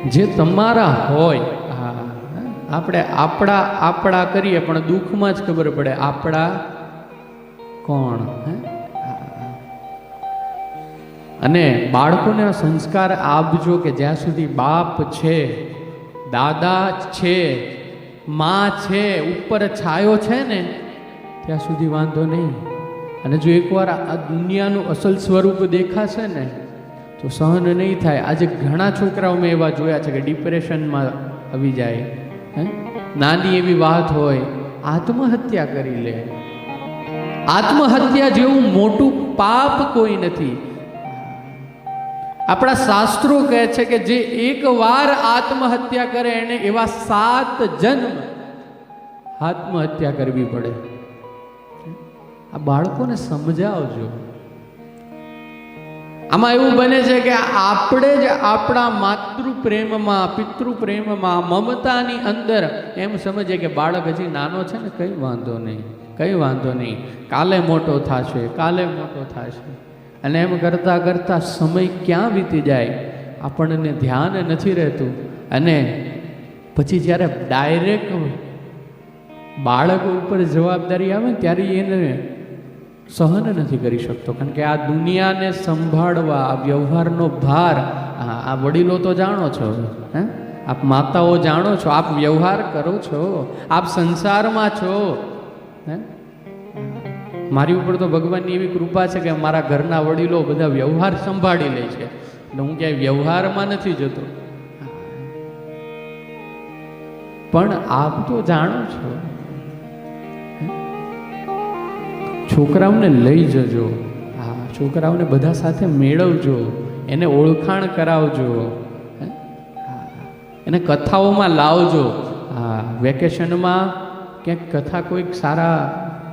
જે તમારા હોય. હા, આપણે આપણા આપણા કરીએ પણ દુઃખમાં જ ખબર પડે આપણા કોણ. અને બાળકોને સંસ્કાર આપજો કે જ્યાં સુધી બાપ છે, દાદા છે, માં છે, ઉપર છાયો છે ને ત્યાં સુધી વાંધો નહીં. અને જો એકવાર આ દુનિયાનું અસલ સ્વરૂપ દેખાશે ને તો સહન નહીં થાય. આજે ઘણા છોકરાઓ મેં એવા જોયા છે કે ડિપ્રેશનમાં આવી જાય. નાની એવી વાત હોય, આત્મહત્યા કરી લે. આત્મહત્યા જેવું મોટું પાપ કોઈ નથી. આપણા શાસ્ત્રો કહે છે કે જે એકવાર આત્મહત્યા કરે એને એવા 7 જન્મ આત્મહત્યા કરવી પડે. આ બાળકોને સમજાવજો. આમાં એવું બને છે કે આપણે જ આપણા માતૃ પ્રેમમાં, પિતૃ પ્રેમમાં, મમતાની અંદર એમ સમજીએ કે બાળક હજી નાનો છે ને, કંઈ વાંધો નહીં, કંઈ વાંધો નહીં, કાલે મોટો થશે, કાલે મોટો થશે. અને એમ કરતાં કરતાં સમય ક્યાં વીતી જાય આપણને ધ્યાન નથી રહેતું. અને પછી જ્યારે ડાયરેક્ટ બાળક ઉપર જવાબદારી આવે ત્યારે એને સહન નથી કરી શકતો. કારણ કે આ દુનિયાને સંભાળવા, આ વ્યવહારનો ભાર, આ વડીલો તો જાણો છો, આપ માતાઓ જાણો છો, આપ વ્યવહાર કરો છો, આપ સંસારમાં છો. મારી ઉપર તો ભગવાનની એવી કૃપા છે કે મારા ઘરના વડીલો બધા વ્યવહાર સંભાળી લે છે, એટલે હું ક્યાંય વ્યવહારમાં નથી જતો. પણ આપ તો જાણો છો, છોકરાઓને લઈ જજો. હા, છોકરાઓને બધા સાથે મેળવજો, એને ઓળખાણ કરાવજો, એને કથાઓમાં લાવજો. હા, વેકેશનમાં ક્યાંક કથા કોઈક સારા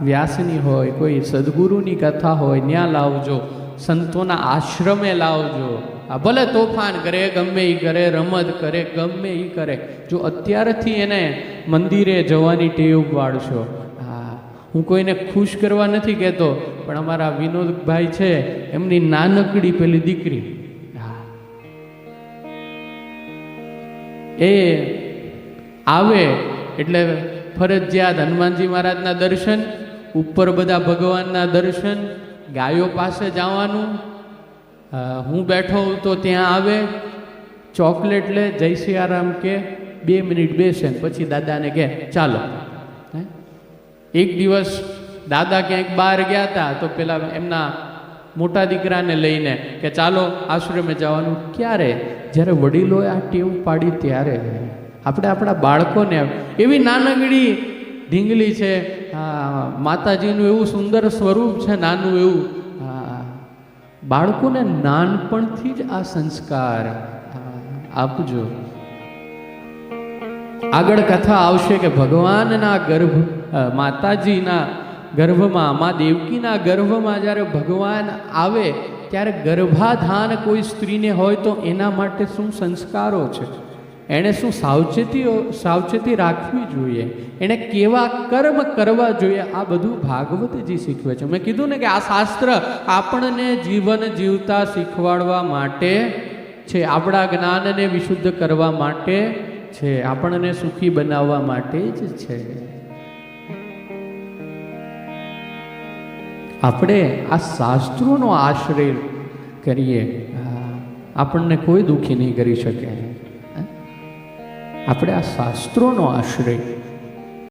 વ્યાસની હોય, કોઈ સદગુરુની કથા હોય, ત્યાં લાવજો. સંતોના આશ્રમે લાવજો. આ ભલે તોફાન કરે, ગમે એ કરે, રમત કરે, ગમે એ કરે, જો અત્યારથી એને મંદિરે જવાની ટેવ પાડશો. હું કોઈને ખુશ કરવા નથી કહેતો, પણ અમારા વિનોદભાઈ છે, એમની નાનકડી પેલી દીકરી, એ આવે એટલે ફરજિયાત હનુમાનજી મહારાજના દર્શન, ઉપર બધા ભગવાનના દર્શન, ગાયો પાસે જવાનું. હું બેઠો હું તો ત્યાં આવે, ચોકલેટ લે, જય સિયારામ કે, 2 મિનિટ બેસે, પછી દાદાને કહે ચાલો. એક દિવસ દાદા ક્યાંક બહાર ગયા હતા તો પેલા એમના મોટા દીકરાને લઈને કે ચાલો આશ્રમે જવાનું. ક્યારે? જ્યારે વડીલોએ આ ટેવ પાડી ત્યારે. આપણે આપણા બાળકોને એવી નાનકડી ઢીંગલી છે, માતાજીનું એવું સુંદર સ્વરૂપ છે, નાનું એવું. બાળકોને નાનપણથી જ આ સંસ્કાર આપજો. આગળ કથા આવશે કે ભગવાનના ગર્ભ, માતાજીના ગર્ભમાં, મા દેવકીના ગર્ભમાં જ્યારે ભગવાન આવે ત્યારે ગર્ભાધાન કોઈ સ્ત્રીને હોય તો એના માટે શું સંસ્કારો છે, એણે શું સાવચેતી રાખવી જોઈએ, એણે કેવા કર્મ કરવા જોઈએ, આ બધું ભાગવતજી શીખવે છે. મેં કીધું ને કે આ શાસ્ત્ર આપણને જીવન જીવતા શીખવાડવા માટે છે, આપણા જ્ઞાનને વિશુદ્ધ કરવા માટે છે, આપણને સુખી બનાવવા માટે જ છે. આપણે આ શાસ્ત્રોનો આશ્રય કરીએ, આપણને કોઈ દુઃખી નહીં કરી શકે. આપણે આ શાસ્ત્રોનો આશ્રય